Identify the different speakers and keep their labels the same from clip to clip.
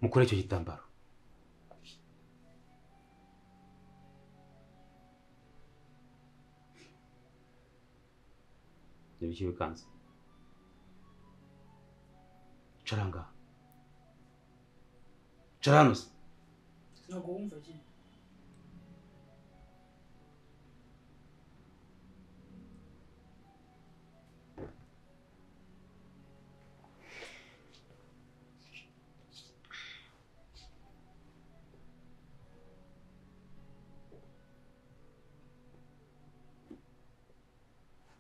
Speaker 1: mukore icyo gitambaro. Nibiki bikanze. Charanga. Charanos.
Speaker 2: Ntabwo wumva je.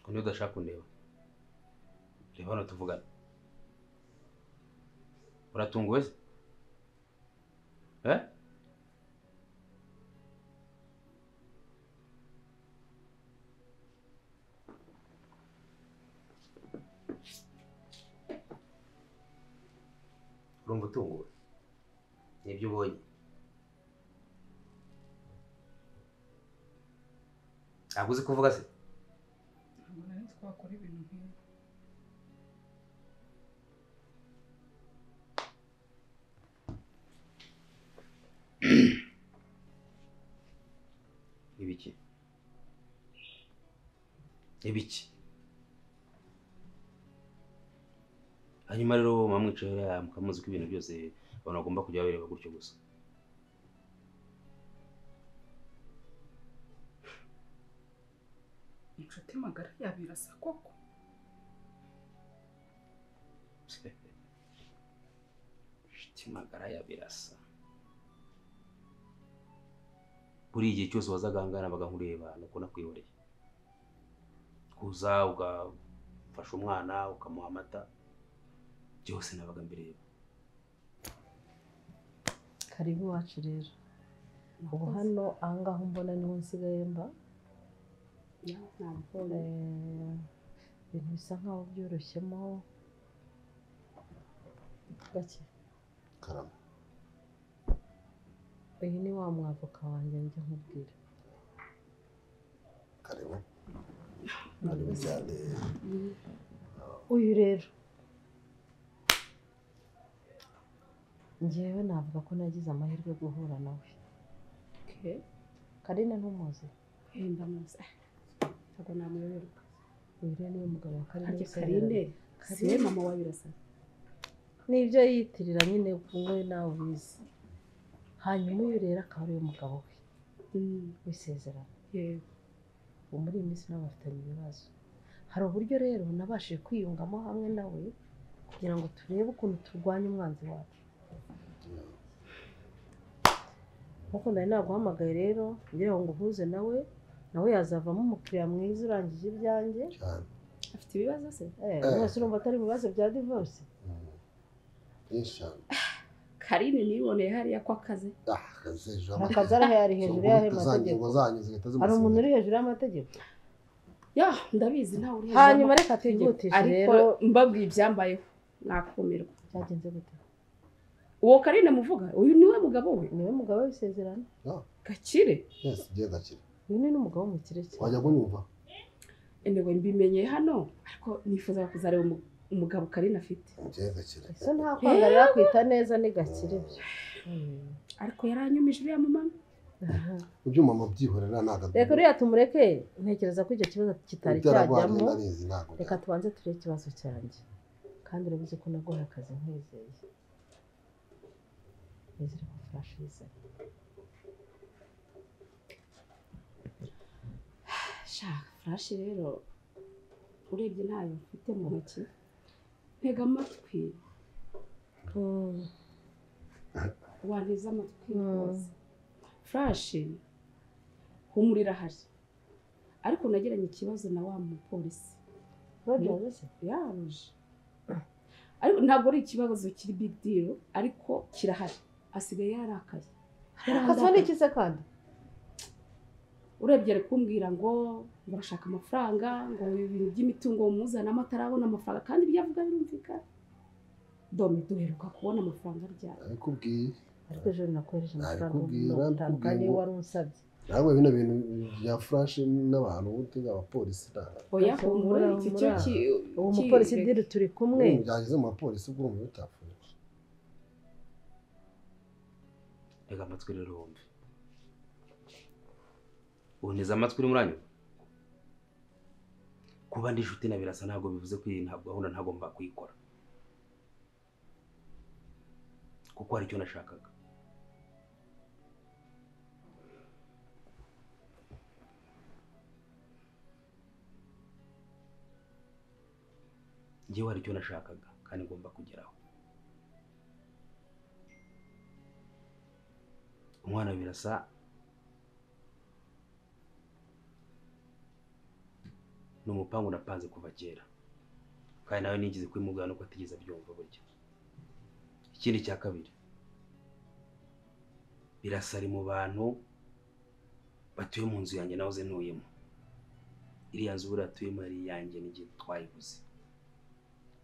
Speaker 1: Kundi udashaka kundeba. Reba hano tuvugana. Uratunguwe se? Urumva utunguwe? Nibyo ubonye. Ntabwo uzi kuvuga se?
Speaker 2: Ntabwo nari twakora ibintu nk'ibi.
Speaker 1: Ibiki? Hanyuma rero mamwicaye mukamuzi ko ibintu byose abantu bagomba kujya bareba gutyo gusa.
Speaker 2: Inshuti magara yabirasa koko.
Speaker 1: Inshuti magara yabirasa. Buri igihe cyose wazagangana bagankureba nuko nakwihoreye. Kuza ugafasha umwana ukamuha amata byose nabaga mbere.
Speaker 3: Karibu wacu rero. Ubu hano ahangaha mbona niho nsigaye mba. Ibintu bisa nkaho byoroshyemo gake.
Speaker 4: Karama.
Speaker 3: Uyu ni wa mwavoka wanjye njye nkubwira.
Speaker 4: Karibu. Karibu cyane.
Speaker 3: Uyu rero njyewe navuga ko nagize amahirwe guhura nawe. Karine ntumuzi?
Speaker 2: Ndamuzi. Ntabwo namuyoberwa.
Speaker 3: Uyu rero niwe mugabo wa Karine.
Speaker 2: Karine siwe mama wa Birasa.
Speaker 3: Nibyo yitirira nyine kumwe nawe ubizi. Hanyuma uyu rero akaba ari umugabo we w'isezerano.
Speaker 2: Yego.
Speaker 3: Ubu muri iyi minsi nabo bafitanye ibibazo. Hari uburyo rero nabashije kwiyungamo hamwe nawe kugira ngo turebe ukuntu turwanya umwanzi wacu. Nkuko nari naguhamagaye rero ngira ngo nguhuze nawe yazavamo umukiriya mwiza urangije ibyanjye.
Speaker 2: Afite ibibazo se?
Speaker 3: Mwese urumva atari ibibazo bya divorce?
Speaker 2: Karine niboneye hariya ko akaze.
Speaker 3: Akazi ari hejuru y'ahe mategeko. Hari umuntu uri hejuru y'amategeko?
Speaker 2: Ya ndabizi ntawe uri hejuru.
Speaker 3: Hanyuma reka twihutishe rero.
Speaker 2: Ariko mbabwiye ibyambayeho nakumirwa.
Speaker 3: Byagenze gute?
Speaker 2: Uwo Karine muvuga uyu niwe mugabo we?
Speaker 3: Niwe mugabo w'isezerano.
Speaker 2: Gakire?
Speaker 4: Yes, je Gakire.
Speaker 3: Uyu ni n'umugabo w'umukire cyane.
Speaker 4: Wajya kunyumva?
Speaker 2: Enewe mbimenye hano ariko nifuza kuzareba umugabo Karine afite.
Speaker 4: Je Gakire.
Speaker 3: Ese nta kwangarira kwita neza ni Gakire byo.
Speaker 2: Ariko yaranyumije uriya mama.
Speaker 4: Ibyo mama byihorera naga.
Speaker 3: Reka uriya tumureke ntekereza ko icyo kibazo kitari cyajyamo. Reka tubanze turebe ikibazo cyanjye. Kandi urabizi ko naguha akazi nkwizeye. Nizere ko flash yize.
Speaker 2: Flash rero urebye ntayo mfite mu ntoki. Ntega amatwi. Wanteze amatwi rwose. Flash humurira hari. Ariko nagiranye ikibazo na wa mupolisi.
Speaker 3: Roger
Speaker 2: yaje. Ariko ntabwo ari ikibazo kiri big deal ariko kirahari. Asigaye yarakaye.
Speaker 3: Akazwa n'ikize kandi?
Speaker 2: Urebye kumbwira ngo barashaka amafaranga ngo ibintu by'imitungo muzana atarabona amafaranga kandi ibyo avuga birumvikana. Dome duheruka kubona amafaranga ryari.
Speaker 4: Arikubwiye.
Speaker 3: Ariko ejo nakoresheje amafaranga kandi wari unsabye.
Speaker 4: Nawe bino bintu bya flash n'abantu utega abapolisi da.
Speaker 2: Oya kumbura iki cyo
Speaker 3: uwo mupolisi dire turi kumwe.
Speaker 4: Byageze mu bapolisi bwo mu bitapfuye.
Speaker 1: reka amatwi rero wumve. Uneza amatwi uri muranyu. Kuba ndi inshuti na Birasa ntabwo bivuze ko iyi ntabwo gahunda ntagomba kuyikora. Kuko hari icyo nashakaga. Njyewe hari icyo nashakaga kandi ngomba kugeraho. Umwana Birasa ni umupangu napanze kuva kera, kandi nawe nigeze kwimubwira nuko atigeze abyumva burya. Ikindi cya kabiri, Birasa ari mu bantu batuye mu nzu yanjye nahoze ntuyemo. Iriya nzu buriya atuyemo ari iyanjye n'igihe twayibuze,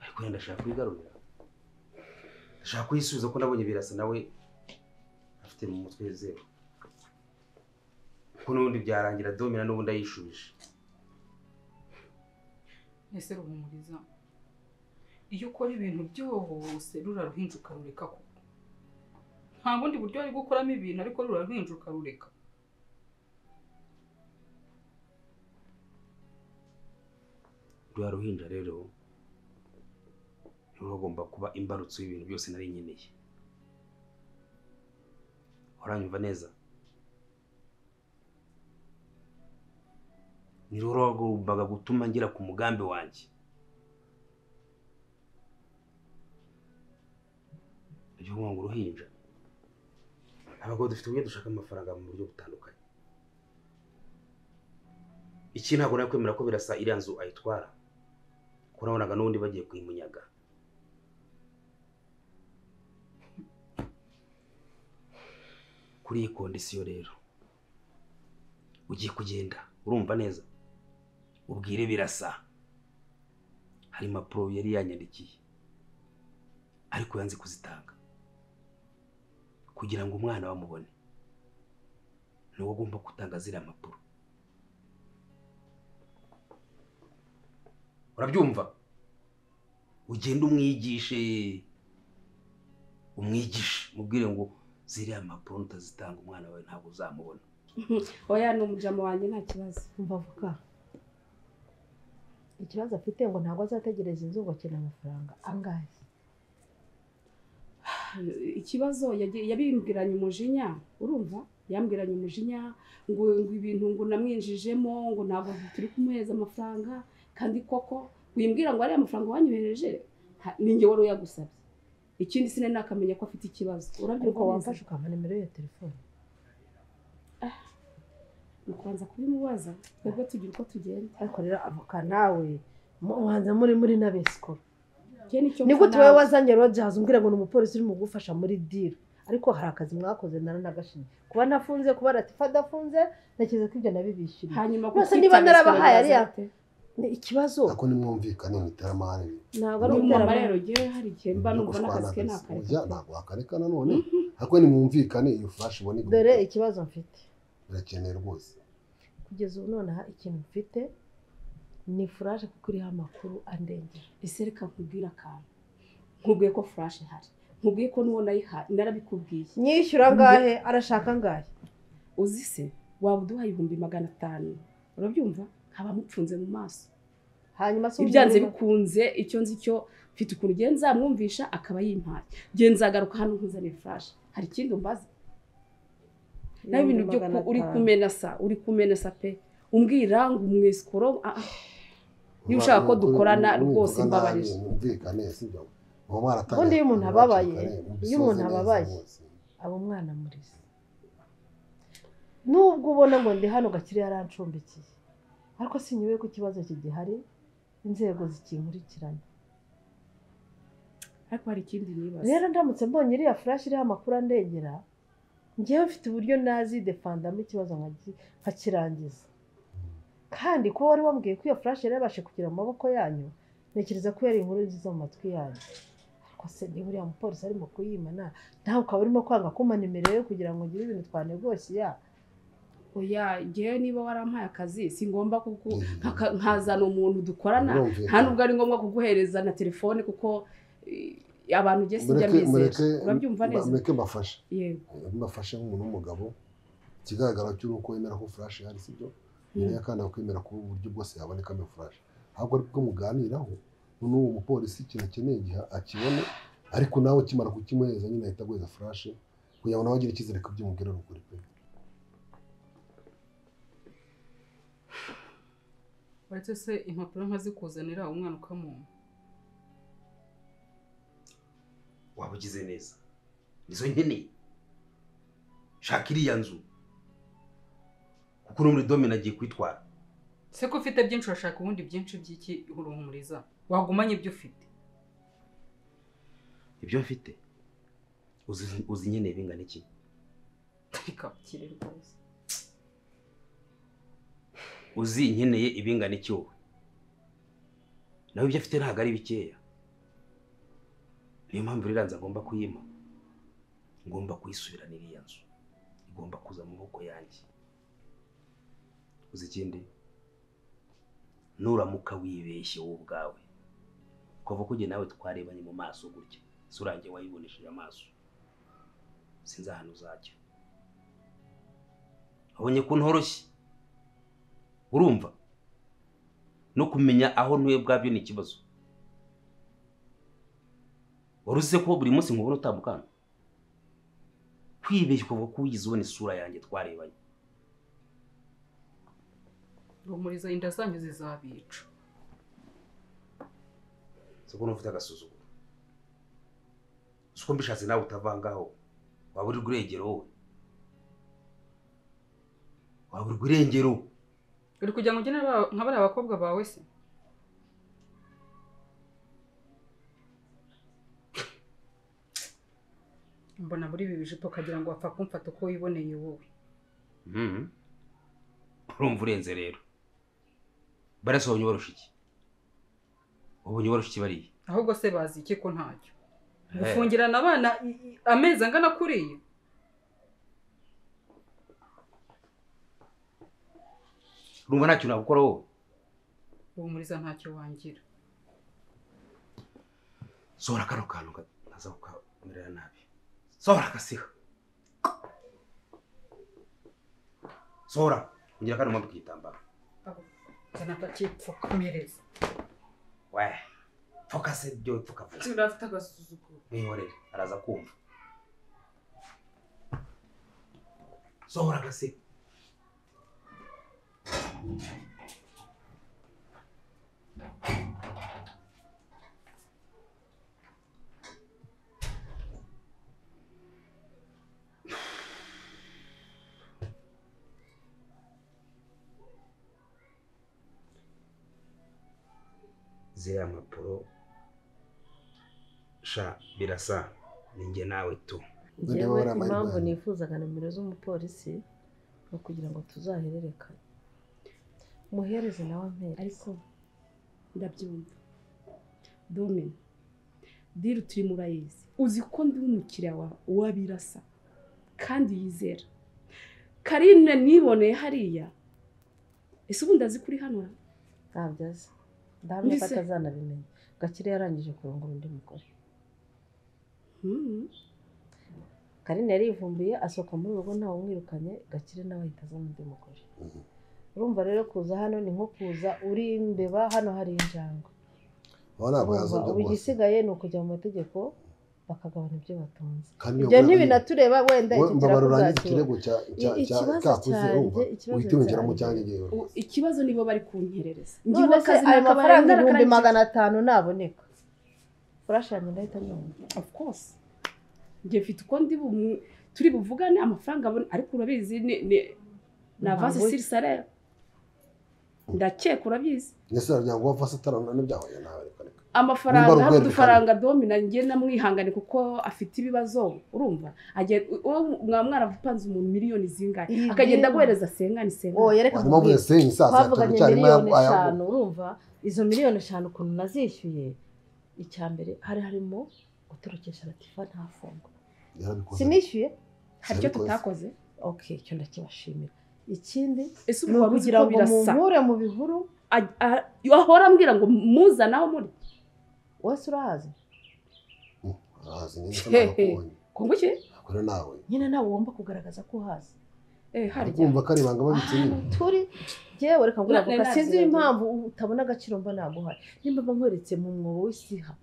Speaker 1: ariko wenda ndashaka kuyigarurira, ndashaka kuyisubiza ko nabonye Birasa nawe afite mu mutwe zero. Ko n'ubundi byarangira domina n'ubundi ayishubije.
Speaker 5: Ese Ruhumuriza, iyo ukora ibintu byose ruraruhinja ukarureka koko? Nta bundi buryo ari gukoramo ibintu ariko ruraruhinja ukarureka?
Speaker 1: Ruraruhinja rero rugomba kuba imbarutso y'ibintu byose nari nkeneye. Uranyumva neza? Ni ruragombaga gutuma ngira ku mugambi wanjye. Ibyo ngo uruhinja. Abagabo dufite uburyo dushaka amafaranga mu buryo butandukanye. Iki ntabwo nakwemera ko Birasa iriya nzu ayitwara. Kurabonaga n'ubundi bagiye kuyimunyaga. Kuri iyi kondisiyo rero ugiye kugenda urumva neza, ubwire Birasa hari impapuro yari yanyandikiye ariko yanze kuzitanga kugira ngo umwana bamubone. Niwe ugomba gutanga ziriya mpapuro. Urabyumva? Ugenda umwigishe mubwire ngo ziriya mpapuro utazitanga umwana wawe ntabwo uzamubona.
Speaker 2: Oya ni umujama wanjye nta kibazo.
Speaker 3: Umva vuga. Ikibazo afite ngo ntabwo azategereza inzu ngo akene amafaranga angahe.
Speaker 2: Ikibazo yabimbwiranye umujinya, urumva? Yambwiranye umujinya ngo ibintu ngo namwinjijemo ngo ntabwo turi kumuheza amafaranga, kandi koko wimbwira ngo ari amafaranga wanyohereje ninjye wari uyagusabye. Ikindi sine nakamenya ko afite ikibazo.
Speaker 3: Urabyuka wamfasha ukampa nimero ya telefone.
Speaker 2: Nukubanza kubimubaza twebwe tugira uko tugenda.
Speaker 3: Ariko rero avoka nawe mubanza muri na besikoro.
Speaker 2: Ni
Speaker 3: gute wowe wazanye Rogers umbwira ngo ni umupolisi uri mu gufasha muri deal, ariko hari akazi mwakoze nagashinye kuba nafunze kuba Latifa adafunze nakize ko ibyo nabibishyuriye.
Speaker 2: Hanyuma
Speaker 3: ko niba narabahaye ari ikibazo
Speaker 4: ako nimwumvikane mitaramane.
Speaker 3: Ntabwo ari
Speaker 2: umumama rero gihe hari igihe mba numva n'akazi ke nakareka.
Speaker 4: Ntabwo akareka nanone ako nimwumvikane iyo flash ibone.
Speaker 3: Dore ikibazo mfite
Speaker 4: birakeneye rwose.
Speaker 3: Kugeza ubu nonaha ikintu mfite ni flash kuko iriho amakuru andengera.
Speaker 2: Ese reka nkubwira akantu. Nkubwiye ko flash ihari. Nkubwiye ko nuwo nayihaye narabikubwiye.
Speaker 3: Nyishyura ngahe arashaka ngahe?
Speaker 2: Uzi se waba uduhaye 500. Urabyumva? Nkaba mupfunze mu maso.
Speaker 3: Hanyuma se
Speaker 2: ibyanze bikunze icyo nzi cyo mfite ukuntu genza mwumvisha akaba yimpaye. Genzagaruka hano nkuzane flash. Hari ikindi umbaza? Na ibintu byo uri kumenasa pe. Umbwira ngo umwesikoro niba ushaka ko dukorana rwose mbabarije.
Speaker 4: Umvikane sibyo. Mu mwaratanga.
Speaker 3: Ubundi iyo umuntu ababaye abo mwana murize. Nubwo ubona ngo ndi hano gakiri yarancumbikiye, ariko sinyiwe ko ikibazo kigihari inzego zikinkurikirana.
Speaker 2: Ariko hari ikindi nibaza.
Speaker 3: Rero ndamutse mbonye iriya flash iriho amakuru andengera, ngewe mfite uburyo nazi defendamo ikibazo nkakirangiza. Kandi ko wari wambwiye ko iyo flash yari yabashe kugira mu maboko yanyu, nekereza ko yari inkuru nziza mu matwi yanyu. Ariko se niba uriya mupolisi arimo kuyimana, nawe ukaba urimo kwanga kumpa nimero ye kugira ngo ngire ibintu twanegosiya.
Speaker 2: Oya ngewe niba warampaye akazi singomba kuko nkazana umuntu dukorana, nta nubwo ari ngombwa kuguhereza na telefone kuko abantu ugeze sijya mbizera urabyumva neza
Speaker 4: mureke mbafashe
Speaker 2: yego
Speaker 4: mbafashe nk'umuntu w'umugabo ikigaragara cyo uko wemera ko flash hari sibyo nyine kandi akwemera ko uburyo bwose yabonekamo flash ahubwo ari bwo muganiraho n'uwo mupolisi ikintu akeneye igihe akibone ariko nawe kimara kukimuheza nyine ahita aguheza flash kugira ngo nawe agire icyizere ko ibyo umubwira ari ukuri pe.
Speaker 5: uretse se impapuro nkazikuzanira umwana ukamuha
Speaker 1: waba ugize neza nizo nkeneye shaka iriya nzu kuko uri muri domine agiye kwitwara
Speaker 5: se ko ufite byinshi urashaka ubundi byinshi by'iki Ruhumuriza wagumanye ibyo ufite
Speaker 1: ibyo mfite uzi nkeneye bingana iki
Speaker 5: reka ukire rwose
Speaker 1: uzi nkeneye ibingana iki wowe nawe ibyo afite ntabwo ari bikeya niyo mpamvu riranza agomba kuyima ngomba kuyisubirana iriya nzu igomba kuza mu maboko yanjye uzi ikindi nuramuka wibeshye wowe ubwawe kuva kujye nawe twarebanye mu maso gutya isura yanjye wayibonesheje amaso sinzi ahantu uzajya abonye ko ntoroshye urumva no kumenya aho ntuye bwabyo ni ikibazo waruze ko buri munsi nkubona utamukana kwibeshya kuva ko uyize ubona isura yanjye twarebanye
Speaker 5: Ruhumuriza inda zanyu zizabica
Speaker 1: siko nufite agasuzuguro siko mbishatse nawe utavangaho waba uri gurengero wowe waba uri gurengero
Speaker 5: uri kugira ngo ugene nka bari abakobwa bawe se mbona muri ibi bijipo kagira ngo wapfa kumfata uko wiboneye wowe
Speaker 1: urumva urenze rero barasobonye barusha iki ubonye barusha iki bariye
Speaker 5: ahubwo se bazi iki ko ntacyo gufungirana abana amezi angana kuriya
Speaker 1: urumva ntacyo nagukora wowe
Speaker 5: Ruhumuriza ntacyo wangira
Speaker 1: sohora kano kantu kaza kukamerera nabi sohora akasiha sohora ngira kano mpamvu k'igitambaro
Speaker 5: kana kakipfukamereza
Speaker 1: we fokase byo pfukavuga
Speaker 5: turafite agasuzuguro
Speaker 1: mwihorere araza kumva sohora akasiha ziriya mpapuro sha birasa ninjye nawe tu
Speaker 3: njyewe impamvu nifuzaga nimero z'umupolisi ni ukugira ngo tuzahererekane muhereze nawe mpere
Speaker 2: ariko ndabyumva Domine diri turi murayizi uzi ko ndi umukiriya wa Birasa kandi yizera Karine niboneye hariya ese ubundi azi kuri hano
Speaker 3: ntabyo azi ndahamya ko atazanabimenya Gakire yarangije kurongora undi mugore Karine yarivumbuye asohoka muri urugo ntawe umwirukanye Gakire nawe ahita azana undi mugore urumva rero kuza hano ni nko kuza uri imbeba hano hari injangwe ubu igisigaye ni ukujya mu mategeko bakagabana ibyo batunze ibyo ntibinatureba wenda
Speaker 2: ikibazo nibo bari kunkerereza
Speaker 3: none se ayo mafaranga 500 naboneka furashanye ndahita nyuma
Speaker 2: of course ngiye mfite uko ndi turi buvugane amafaranga ariko urabizi na avance sur salaire ndakeka urabizi
Speaker 4: nese aryango avance atarana n'ibyahoye nawe
Speaker 2: amafaranga hari udufaranga Domina ngiye namwihangane kuko afite ibibazo urumva mwaravupanze umuntu miliyoni zingahe akagenda guhereza sengani
Speaker 3: yereka
Speaker 4: mvuye sengi sasa
Speaker 3: miliyoni 5 urumva izo miliyoni 5 ukuntu nazishyuye icyambere harimo gutorokesha Latifa ntafungo sinishyuye
Speaker 2: hari cyo tutakoze
Speaker 3: okay cyo ndakibashimira ikindi
Speaker 2: ese ubu wabugira ngo
Speaker 3: muhure mu bihuru
Speaker 2: ahora ambwira ngo muzanaho muri
Speaker 3: wese urahazi
Speaker 4: ndahazi nyine sinabakubonye
Speaker 2: kongo iki
Speaker 4: akora nawe
Speaker 3: nyine nawe wumva kugaragaza ko uhazi
Speaker 2: harya
Speaker 4: kumva ko ari ibanga babitse nyine
Speaker 3: turi jewe reka ngura
Speaker 2: Na-
Speaker 3: sinzi
Speaker 2: nazi-
Speaker 3: impamvu utabona agaciro mba naguhaye nimba mba nkweretse mu mwobo w'isiha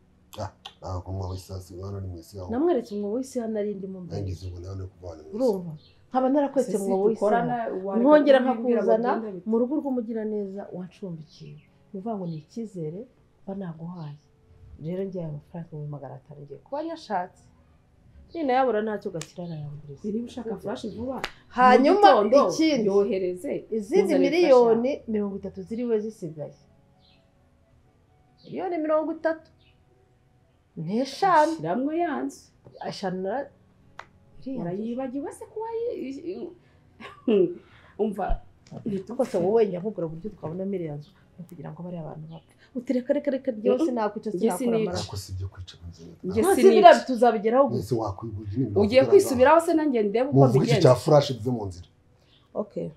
Speaker 4: ntabwo kumwa wisasi mwana ni mwisi yaho
Speaker 3: namweretse umwobo w'isiha nari ndimo mbere
Speaker 4: nangize ngo nawe kuvana mwisi
Speaker 3: urumva nkaba narakwetse mu mwobo w'isiha
Speaker 2: dukorana
Speaker 3: nkongera nkakuzana mu rugo rw'umugiraneza wacumbikiye ni ukuvuga ngo ni icyizere mba naguhaye rero ngiye amafaranga ibihumbi 500 ngiye kuba nyashatse nina yabura ntacyo gakira arayanguriza
Speaker 2: niba ushaka flash vuba
Speaker 3: hanyuma
Speaker 2: mu gitondo
Speaker 3: ikindi
Speaker 2: yohereze
Speaker 3: izindi
Speaker 2: muzane
Speaker 3: miliyoni 30 ziriwe zisigaye miliyoni 30 n'eshanu
Speaker 2: shiramwe yanze
Speaker 3: eshanu
Speaker 2: urayibagiwe se kuba umva
Speaker 3: ariko se wowe nyakugura uburyo twabona miliyoni kugira ngo bari abantu bapfe utereka reka ryose nakwica sinakora amaraso
Speaker 4: ariko sibyo kwica inzira
Speaker 2: njye
Speaker 3: none
Speaker 2: sinica
Speaker 3: biriya tuzabigeraho gusa
Speaker 4: mwese wakwibuje nyine
Speaker 2: ugiye kwisubiraho se nanjye ndebe uko
Speaker 4: muvuga iki
Speaker 2: bigenze
Speaker 4: cya flash bive mu nzira
Speaker 3: okay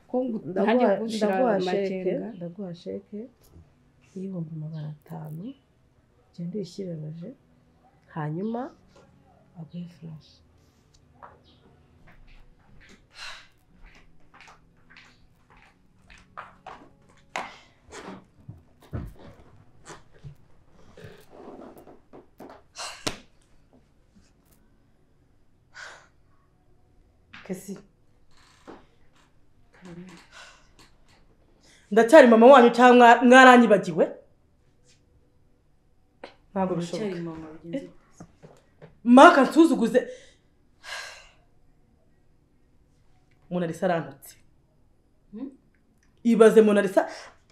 Speaker 2: ko ntangiye gushira
Speaker 3: ndaguha sheke y'ibihumbi 500 genda uyishyirereje hanyuma aguhe flash
Speaker 6: Kesi ndacyari mama wanyu cyangwa mwaranyibagiwe ntabwo bishoboka maka nsuzuguze Monalisa arantutse ibaze Monalisa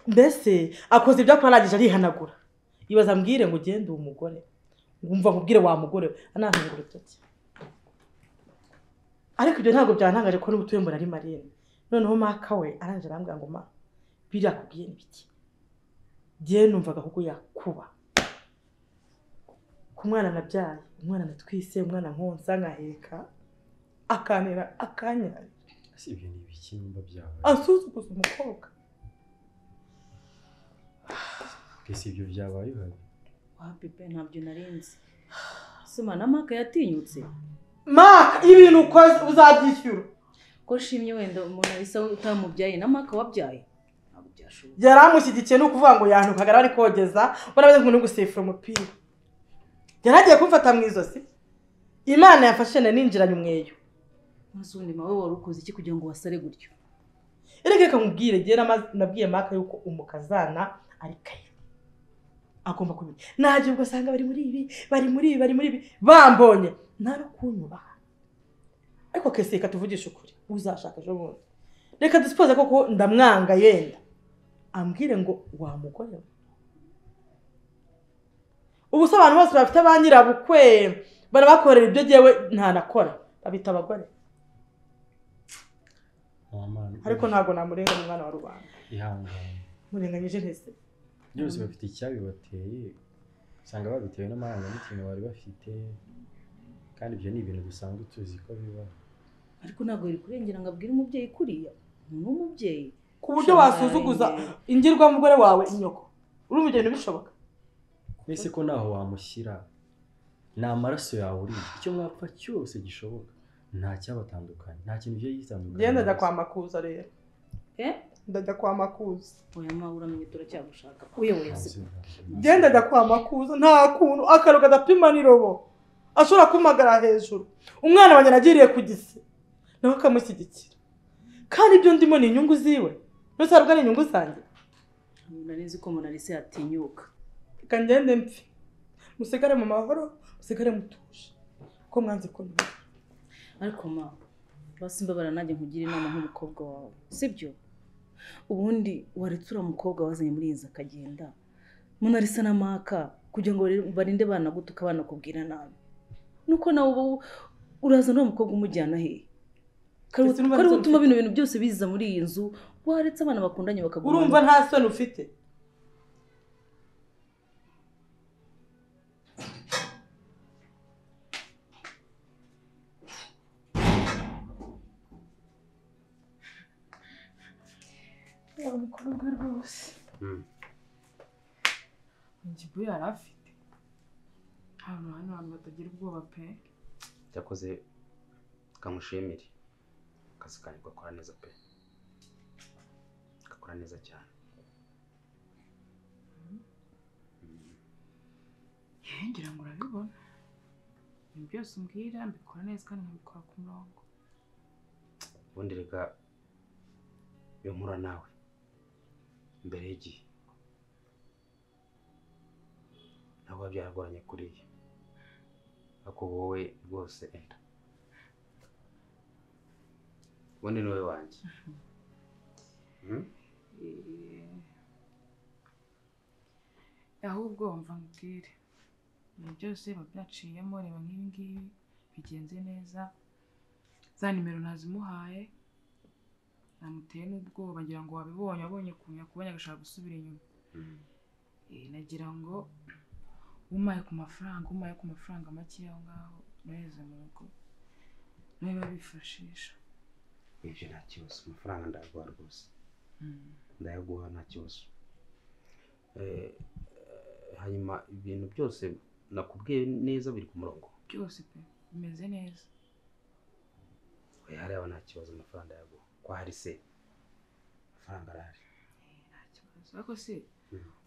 Speaker 6: mbese akoze ibyo akwaragije arihanagura ibaza mbwire ngo ugende umugore ngumva nkubwire wa mugore anahangura utoki ariko ibyo ntabwo byantangaje ko n'ubutuye mbona ari Marine noneho maka we aranje arambwira ngo ma biriya kubwiye n'ibiki giye numvaga kuko yakuba ku mwana nabyaye umwana natwise umwana nkonsa nkaheka akanera akanyara
Speaker 7: si ibyo ni ibiki numva byawe
Speaker 6: asuzuguza umukobwa
Speaker 7: kesi ibyo byabaye uhari
Speaker 8: wapi pe ntabyo narinzi sima na maka yatinyutse
Speaker 6: maka ibintu ukoze uzabyishyura
Speaker 8: ko shimye wenda Monalisa utamubyaye na maka wabyaye ntabwo byashoboka
Speaker 6: yaramushyigikiye no kuvuga ngo yantukagara ari kogeza barabaze ngo gusefura umupira yaragiye kumfata mu izosi Imana yafashe na ninjiranye umweyo
Speaker 8: maze undi mawe wari ukoze iki kugira ngo wasare gutyo
Speaker 6: reka nkubwire gera nabwiye maka yuko umukazana ari kaye agomba kubira naje ubwo sanga bari muri ibi bambonye naro kunyubaha ariko kese katuvugisha ukuri uzashaka ejo bundi reka dusipoze koko ndamwanga yenda ambwire ngo wa mugore ubu se abantu bose bafite abanyirabukwe barabakorera ibyo jewe ntanakora babita abagore ariko ntabwo namurenga mu mwana wa rubanda
Speaker 7: ihangane
Speaker 6: murenganyije ntese
Speaker 7: byose bafite icyabibateye usanga babitewe n'amarangamutima bari bafite kandi ibyo ni ibintu dusanzwe tuzi ko biba
Speaker 8: ariko ntabwo yari kurengera ngo abwire umubyeyi kuriya n'umubyeyi
Speaker 6: ku buryo wasuzuguza ingirwamugore wawe inyoko uri umugeni bishoboka
Speaker 7: mbese ko naho wamushyira ni amaraso yawe uri icyo mwapfa cyose gishoboka nta cyabatandukanye nta kintu byo yitandukanye
Speaker 6: genda ndajya kwa makuza rero ndajya kwa makuza
Speaker 8: oya mama uramenye turacyagushaka uyoboye
Speaker 6: genda ndajya kwa makuza nta kuntu akaruga adapima n'irobo ashobora kumagara hejuru umwana wanjye nagiriye ku gise nawe akamushyigikira kandi ibyo ndimo ni inyungu ziwe ndetse harubwo ari inyungu zanjye
Speaker 8: narizi ko Monalisa yatinyuka
Speaker 6: reka ngende mpfe musigare mu mahoro musigare mutuje ko mwanze ko nyuma
Speaker 8: ariko mama basi mbabara nanjye nkugira inama nk'umukobwa wawe sibyo ubundi waretse uriya mukobwa wazanye muri iyi nzu akagenda Monalisa na maka kugira ngo barinde banagutuka banakubwira nabi nuko nawe ubu uraza n'uwo mukobwa umujyana hehe kari gutuma bino bintu byose biza muri iyi nzu waretse abana bakundanye bakaguma
Speaker 6: urumva nta soni ufite
Speaker 5: umukobwa rwose igibu yari afite hano abantu batagira ubwoba pe.
Speaker 1: Cyakoze kamushimire akazi kanyu gakora neza pe, gakora neza cyane.
Speaker 5: Ngira ngo urabibona ibintu byose umbwira mbikora neza kandi nkabikora ku murongo.
Speaker 1: Ubundi reka iyo mpura nawe mbere y'igihe ntabwo byaragoranye kuriya, ariko wowe rwose enda ubundi ni wowe wanjye.
Speaker 5: Ahubwo mva mbwire ibintu byose biba byaciyemo, reba nk'ibi ngibi bigenze neza, za nimero nazimuhaye namuteye n'ubwoba ngira ngo wabibonye, abonye kubonye agashaka gusubira inyuma. Nagira ngo umaye ku mafaranga make aho ngaho noheze mu rugo nawe babifashisha.
Speaker 1: Ibyo nta kibazo, amafaranga ndayaguha rwose, ndayaguha nta kibazo. Hanyuma ibintu byose nakubwiye neza biri ku murongo
Speaker 5: byose pe bimeze neza.
Speaker 1: Hariya nta kibazo, amafaranga yaguha ko hari se amafaranga arahari
Speaker 5: nta kibazo. Ariko se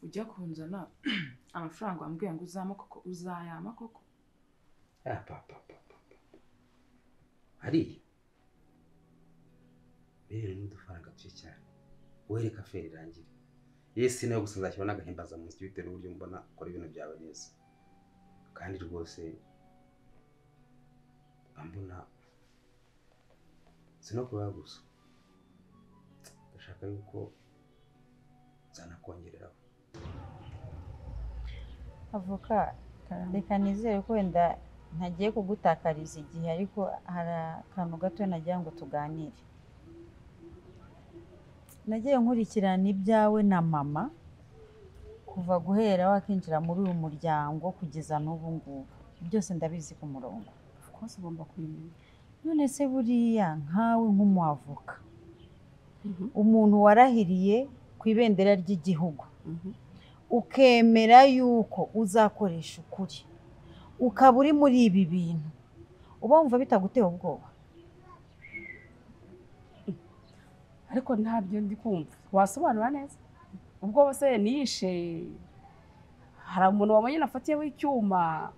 Speaker 5: ujya kunzana amafaranga wambwiye ngo uzama koko uzayama koko?
Speaker 1: Hariya biri n'udufaranga duke cyane, wereka feri irangire. Yesi nayo gusa nzashyira n'agahimbaza munsi bitewe n'uburyo mbona ukora ibintu byawe neza, kandi rwose ambona sinokora gusa ndashaka yuko zanakongereraho.
Speaker 9: Avoka, reka nizere ko wenda ntagiye kugutakariza igihe, ariko hari akantu gato nagira ngo tuganire. Nagiye nkurikirana ibyawe na mama kuva guhera wakinjira muri uyu muryango kugeza n'ubu ngubu, byose ndabizi ku murongo.
Speaker 2: Of course ugomba kubimenya.
Speaker 9: None se buriya nkawe nk'umuavoka, umuntu warahiriye ku ibendera ry'igihugu, ukemera yuko uzakoresha ukuri, ukaba uri muri ibi bintu, uba wumva bitaguteye ubwoba?
Speaker 2: Ariko ntabyo ndi kumva, wasobanura neza? Ubwo bose niyishe hari umuntu wabonye nafatiyeho icyuma?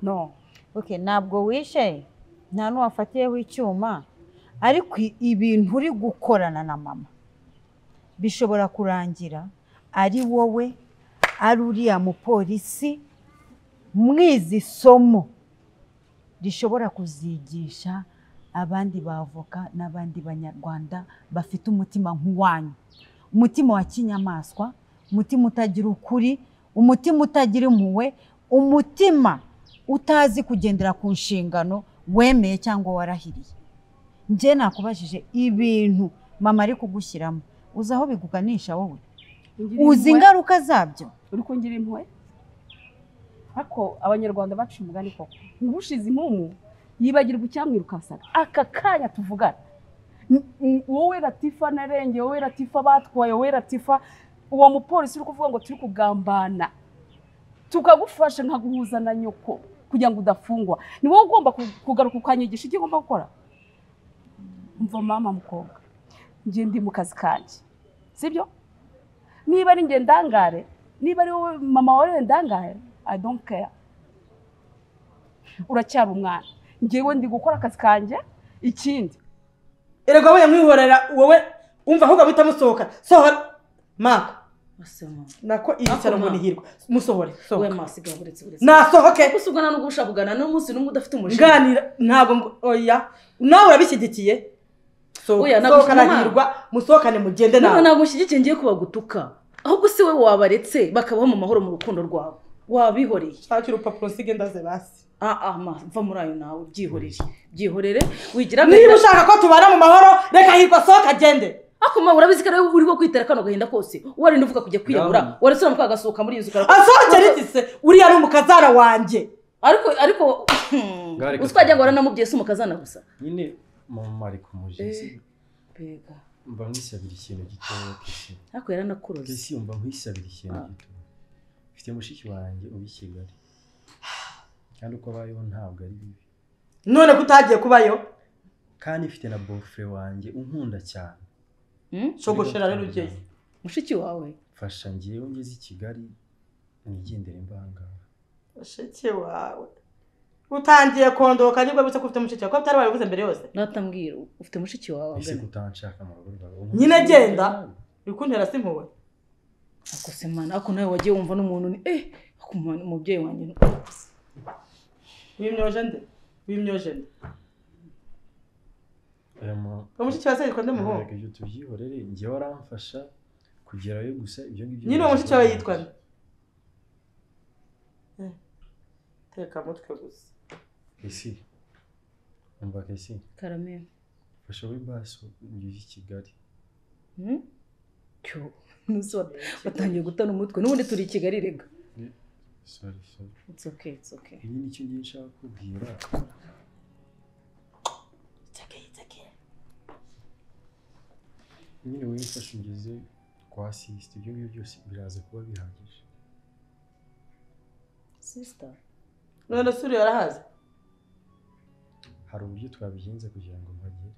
Speaker 2: No.
Speaker 9: Okay, ntabwo wishe, nta n'uwafatiyeho icyuma, ariko ibintu uri gukorana na mama bishobora kurangira ari wowe ari uriya mupolisi mwizi somo rishobora kuzigisha abandi bavoka n'abandi banyarwanda bafite umutima nk'uwanyu, umutima wa kinyamaswa, umutima utagira ukuri, umutima utagira impuhwe, umutima utazi kugendera ku nshingano wemeye cyangwa warahiriye. Nje nakubajije ibintu mama ari kugushyiramo, uzi aho biguganisha wowe? Uzi ingaruka zabyo?
Speaker 2: Uri kungira impuhwe? Ariko abanyarwanda baciye umugani koko, ngushize impumu yibagirwa icyamwirukansaga aka kanya tuvugana. Wowe Latifa narenge, wowe Latifa batwaye, wowe Latifa uwo mupolisi uri kuvuga ngo turi kugambana, tukagufasha nkaguhuza na nyoko kugira ngo udafungwa. Ni wowe ugomba kugaruka ukanyigisha icyo ugomba gukora? Mva mama mukobwa, nje ndi mu kazi kanjye, sibyo? Niba ari nge ndangare, niba ari wowe mama wawe ndangare, I don't care. Uracyari umwana, ngewe ndi gukora akazi kanjye. Ikindi
Speaker 6: erega wowe mwihorera, wowe umva ahubwo bita musohoka. Sohora maka
Speaker 8: Asema
Speaker 6: nako ibisaro ngo nihirwa musohore.
Speaker 8: we masiga buretse
Speaker 6: nasohoke
Speaker 8: kusugana no gushakugana no munsi n'umwe udafite umushinga.
Speaker 6: nganira ntabwo ngo oya nawe urabishyigikiye.
Speaker 8: Oya
Speaker 6: sohoka nahirwa musohokane mugende nawe.
Speaker 8: Ntabwo nshyigikiye ngiye kubagutuka, ahubwo se we wabaretse bakabaho mu mahoro mu rukundo rwawe, wabihoreye.
Speaker 6: Shakira urupapuro nsige ndaze basi.
Speaker 8: Mva muri ayo nawe byihorere wigira
Speaker 6: niba ushaka ko tubana mu mahoro reka hirwa sohoka agende.
Speaker 8: Akuma urabizi ko uri wo kwitera kano gahinda kose, wari nuvuga kujya kwiyahura, waretse mukagasohoka muri inzu karako
Speaker 6: asohokere igise uriya n'umukazana wanje.
Speaker 8: ariko uswajya ngo aranamubye se umukazana gusa
Speaker 7: nyine mama ari kumujezi.
Speaker 8: Bega
Speaker 7: mba nkisabira ikintu gitoya kisi.
Speaker 8: ariko yaranakuroze
Speaker 7: Kisi umva nkisabira ikintu gito. Mfite mushiki wanjye ubi Kigali. kandi uko abayeho ntabwo ari bibi
Speaker 6: none ko utagiye kubayo
Speaker 7: kandi mfite na bofre wanjye unkunda cyane
Speaker 6: shogoshera rero ugeye
Speaker 8: mushiki wawe
Speaker 7: mfasha ngiyeyo ngeze i Kigali nigendere imbangara
Speaker 6: mushiki wawe utangiye kondoka nibwo bitse ko ufite mushiki wawe ko utari wabivuze mbere yose
Speaker 8: natambwira ufite mushiki wawe
Speaker 7: ese kutanshaka mu rugo rwawe
Speaker 6: nyine genda bikuntera simpuwe
Speaker 8: ako se mana ako nawe wagiye wumva n'umuntu ni akumana umubyeyi wanjye
Speaker 6: wimyoje nde mushiki wawe yitwa nde muhungu
Speaker 7: reka ibyo tubyihorere njye waramfasha kugerayo gusa ibyo ngibyo
Speaker 6: nyine mushiki wawe yitwa nde teka mutwe gusa
Speaker 7: ese umva kesi
Speaker 8: Karame
Speaker 7: fasha we baso ngeze i Kigali
Speaker 8: cyo nuso batangiye gutana umutwe n'ubundi turi i Kigali rega
Speaker 7: sorry
Speaker 8: it's okay
Speaker 7: iyi ni cyo ngiye nshaka kubwira nyine wowe mfasha ungeze kwa sister ibyo ngibyo byose biraza kuba bihagije
Speaker 8: sister
Speaker 6: none suri yarahaze
Speaker 7: hari uburyo twabigenza kugira ngo mpagere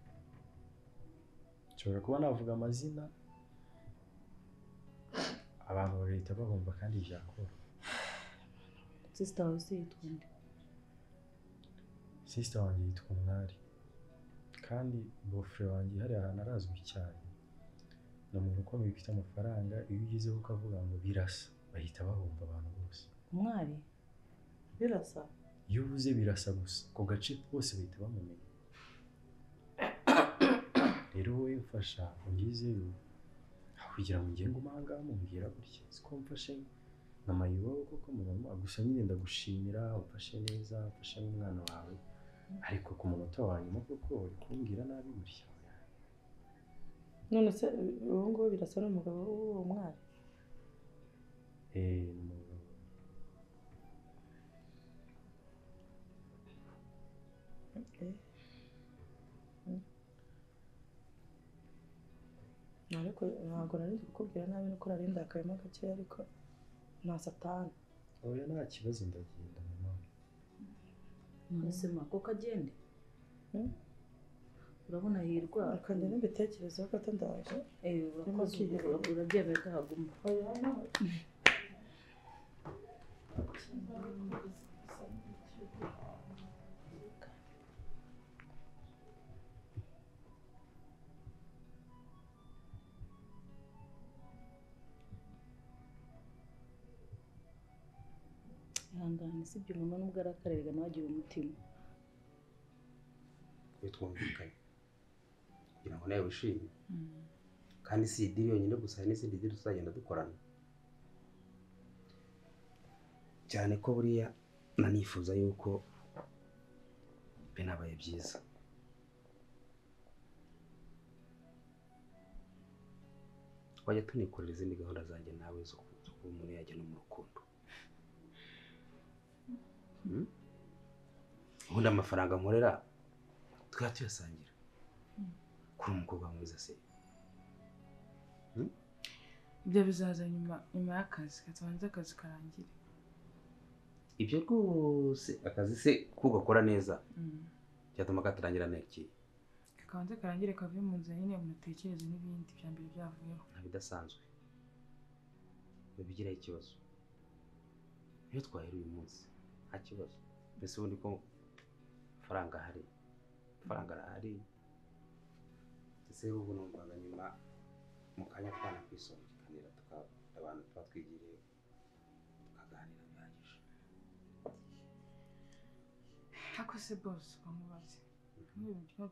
Speaker 7: nshobora kuba navuga amazina abantu bagahita bahumva kandi byakora
Speaker 8: sister wawe se yitwa nde
Speaker 7: sister wanjye yitwa Umwari kandi bofre wanjye hari ahantu arazwi cyane ni umuntu ukomeye ufite amafaranga iyo ugezeho ukavuga ngo birasa bahita bahumva abantu bose
Speaker 8: Umwari
Speaker 6: birasa
Speaker 7: iyo uvuze birasa gusa ku gace bose bahita bamumenya rero wowe mfasha ungezeyo kugira ngo ngenge umahanga mubwira gutya siko mfashe namayibaho koko mama gusa nyine ndagushimira ufashe neza ufashe n'umwana wawe ariko ku munota wanyuma koko uri kumbwira nabi gutya
Speaker 6: none se uwo ngo birasa n'umugabo w'uwo Mwari
Speaker 7: umugabo
Speaker 6: ariko ntabwo nari kukubwira nabi nuko nari ndakayemo gake ariko nta satani
Speaker 7: oya nta kibazo ndagenda mama
Speaker 8: Nasema ko kagende urabona hirwa
Speaker 6: akandi n'ibitekerezo ko atandaje
Speaker 8: urakoze urabyemeye ko haguma ihangane sibyo umuntu nubwo arakarerega nawe agira umutima
Speaker 1: twumvikanye kugira ngo nawe wishime kandi si idiri yonyine gusa hari n'izindi diri tuzagenda dukorana cyane ko buriya nanifuza yuko binabaye byiza twajya tunikorera izindi gahunda zanjye nawe zo kuba umuntu yajya no mu rukundo ubundi amafaranga nkorera tukaba tuyasangira kuri umukobwa mwiza se
Speaker 5: ibyo bizaza nyuma y'akazi katabanza akazi karangire
Speaker 1: ibyo rwose akazi se kugakora neza cyatuma katarangira neki
Speaker 5: kakabanza karangire kave mu nzira nyine mutekereze n'ibindi bya mbere byavuyeho
Speaker 1: nta bidasanzwe bigira ikibazo iyo twahera uyu munsi nta kibazo mbese ubundi ko amafaranga ahari amafaranga arahari ndetse ubu numvaga nyuma mu kanya twana kwisongekanira abantu tuba twigiriye tukaganira bihagije
Speaker 5: ariko se bose bamubaze nk'ibintu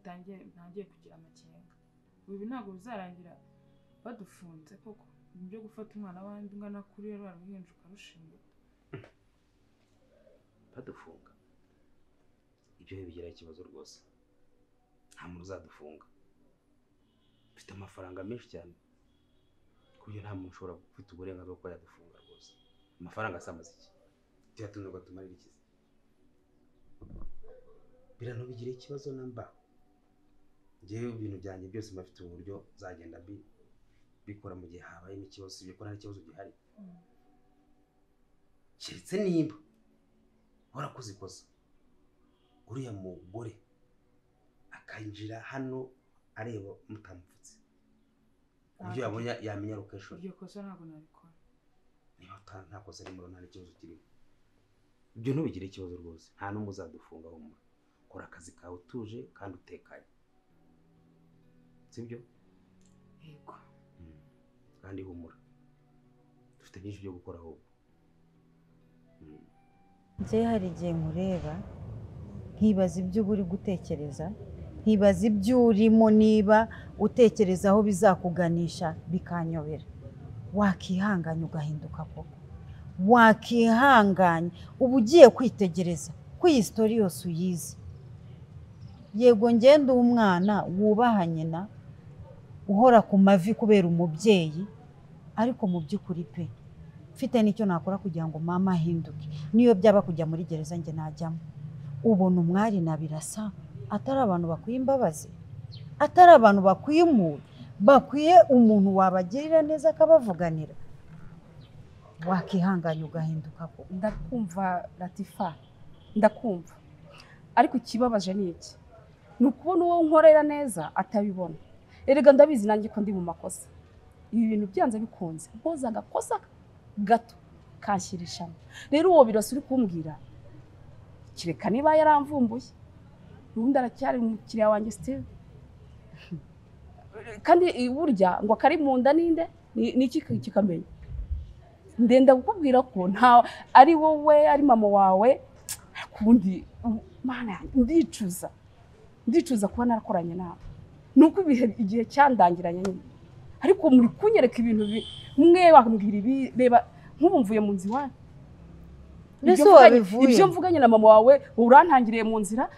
Speaker 5: ntangiye kugira amakenga ibi ntabwo bizarangira badufunze koko ibyo gufata umwana w'andi ungana kuri rero ruhinja ukarushinga
Speaker 1: badufunga ibyo bigira ikibazo rwose nta muntu uzadufunga mfite amafaranga menshi cyane ku buryo nta muntu ushobora gufite uburenganzira bwo kuba yadufunga rwose amafaranga asamaze iki tuyatunze ngo tumarire iki birano bigira ikibazo namba njyewe ibintu byanjye byose mbafite uburyo zagenda bikora mu gihe habayemo ikibazo sibyo ko nta kibazo gihari keretse nimba warakoze ikosa uriya mugore akinjira hano areba mutamupfutse ibyo yabonye yamenya location
Speaker 5: iryo kosa ntabwo nabikora
Speaker 1: niba nta kosa rimwe nta n'ikibazo kirimo ibyo ntubigire ikibazo rwose nta n'umwe uzadufunga humura kora akazi kawe utuje kandi utekanye sibyo
Speaker 5: yego
Speaker 1: kandi humura dufite byinshi byo gukora ahubwo
Speaker 9: njye hari igihe nkureba nkibaza ibyo uba uri gutekereza nkibaza ibyo urimo niba utekereza aho bizakuganisha bikanyobera wakihanganya ugahinduka koko wakihanganya uba ugiye kwitegereza ko iyi sitori yose uyizi yego ngende umwana wubaha nyina uhora ku mavi kubera umubyeyi ariko mu by'ukuri pe mfite n'icyo nakora kugira ngo mama ahinduke niyo byaba kujya muri gereza njye najyamo ubona umwari na Birasa atari abantu bakwiye imbabazi atari abantu bakwiye impuhwe bakwiye umuntu wabagirira neza akabavuganira wakihanganya ugahinduka ko
Speaker 2: ndakumva Latifa ndakumva ariko ikibabaje ni iki ni ukubona uwo nkorera neza atabibona erega ndabizi nanjye ko ndi mu makosa ibi bintu byanze bikunze mpoza agakosa gato kanshyirishamo rero uwo Birasa uri kumbwira kireka niba yaramvumbuye ubundi aracyari umukiriya wanjye still kandi burya ngo akari mu nda ninde niki kikamenya ndenda gukubwira ko nta ari wowe ari mama wawe kundi mana ndicuza kuba narakoranye nawe nuko igihe cyandangiranye nyine ariko muri kunyereka ibintu mwe bakambwira ibi reba nk'ubumvuye mu nzi wanyu ibyo mvuganye na mama wawe urantangiriye mu nzira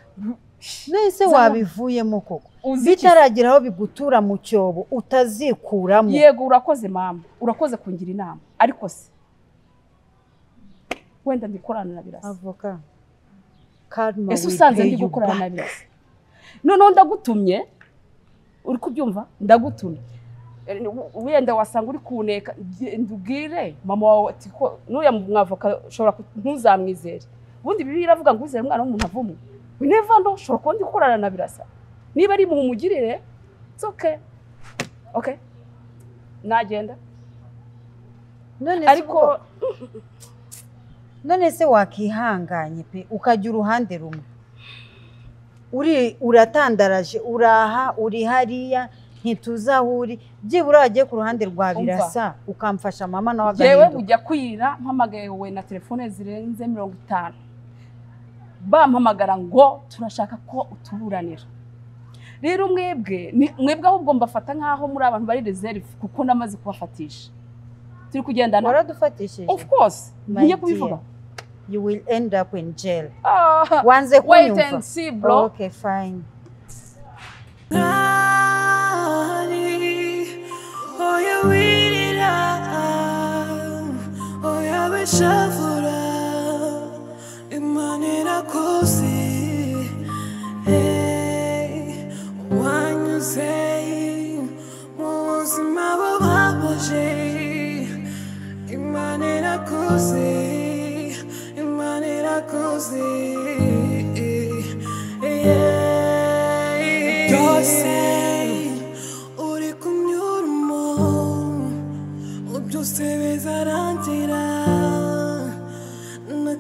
Speaker 9: nese wabivuyemo koko bitaragira aho bigutura mu cyobo utazikuramo
Speaker 2: yego urakoze mama urakoze kungira inama ariko se wenda ndikorana na Birasa
Speaker 9: avoka
Speaker 2: ese usanze ndi gukorana na Birasa noneho ndagutumye uri kubyumva ndagutumye wenda wasanga uri kuneka ndubwire mama wawe ati ko n'uya mwavoka ushobora ntuzamwizere ubundi bibi iravuga ngo uzere umwana w'umuntu avumwe wineva ndo ushobora kuba ndi gukorana na Birasa niba ari mu mugirire it's okay nagenda ariko
Speaker 9: none se wakihanganye pe ukajya uruhande rumwe uratandaraje uraha uri hariya ntituzi aho uri byibura wagiye ku ruhande rwa Birasa ukamfasha mama nawe agahinduka
Speaker 2: yewe ujya kwira mpamagaye wowe na telefone zirenze 50 bampamagara ngo turashaka ko utuburanira rero mwebwe ahubwo mbafata nkaho muri abantu bari reserve kuko namaze kubafatisha turi kugendana
Speaker 9: waradufatishije
Speaker 2: of course ngiye kubivuga
Speaker 9: you will end up in jail wanze kunyumva
Speaker 2: wait and see bro
Speaker 9: okay fine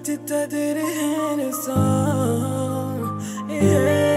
Speaker 10: Tita did it in a song, yeah.